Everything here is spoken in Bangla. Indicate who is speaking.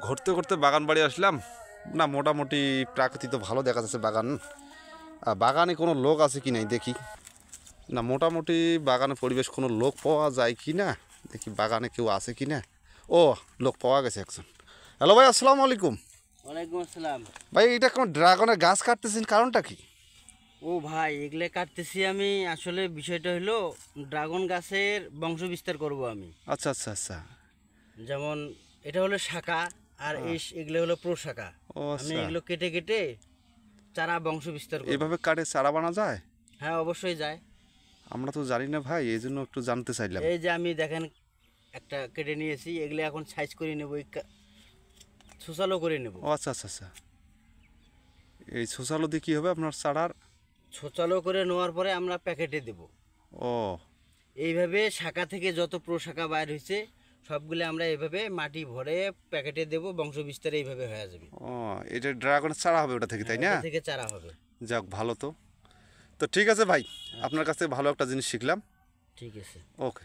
Speaker 1: ঘুরতে ঘুরতে বাগান বাড়ি আসলাম না, মোটামুটি প্রাকৃতি তো ভালো দেখা যাচ্ছে বাগান। বাগানে কোনো লোক আছে কি নাই দেখি না, মোটামুটি বাগানে পরিবেশ কোনো লোক পাওয়া যায় কি না দেখি, বাগানে কেউ আছে কি না। ও, লোক পাওয়া গেছে একজন। হ্যালো ভাই, আসসালামু আলাইকুম।
Speaker 2: ওয়ালাইকুম আসসালাম।
Speaker 1: ভাই, এটা কোন ড্রাগনের গাছ কাটতেছেন, কারণটা কি?
Speaker 2: ও ভাই, এগুলো কাটতেছি আমি। আসলে বিষয়টা হলো ড্রাগন গাছের বংশ বিস্তার করব আমি।
Speaker 1: আচ্ছা আচ্ছা আচ্ছা।
Speaker 2: যেমন এটা হলো শাখা, আর এগুলো হলো প্রশাখা।
Speaker 1: ও
Speaker 2: আমি
Speaker 1: আচ্ছা,
Speaker 2: এগুলো কেটে কেটে চারা বংশ বিস্তার করব।
Speaker 1: এভাবে কাটে চারা বানা যায়?
Speaker 2: হ্যাঁ, অবশ্যই যায়।
Speaker 1: আমরা তো জানি না ভাই, এই জন্য একটু জানতে চাইলাম।
Speaker 2: এই যে আমি দেখেন একটা কেটে নিয়েছি, এগুলো এখন সাইজ করে নেব, ছুসালো করে নেব।
Speaker 1: ও আচ্ছা আচ্ছা আচ্ছা, এই শোষালো দিয়ে কী হবে আপনার চারার?
Speaker 2: ছোচালো করে নেওয়ার পরে আমরা প্যাকেটে দেব।
Speaker 1: ও
Speaker 2: এইভাবে শাখা থেকে যত প্রশাখা বাইর হয়েছে সবগুলো আমরা এইভাবে মাটি ভরে প্যাকেটে দেব, বংশ বিস্তার এইভাবে হয়ে যাবে।
Speaker 1: ও, এটা ড্রাগনের চারা হবে ওটা থেকে, তাই না?
Speaker 2: এটা থেকে চারা হবে।
Speaker 1: যাক, ভালো তো। তো ঠিক আছে ভাই, আপনার কাছ থেকে ভালো একটা জিনিস শিখলাম।
Speaker 2: ঠিক আছে।
Speaker 1: ওকে।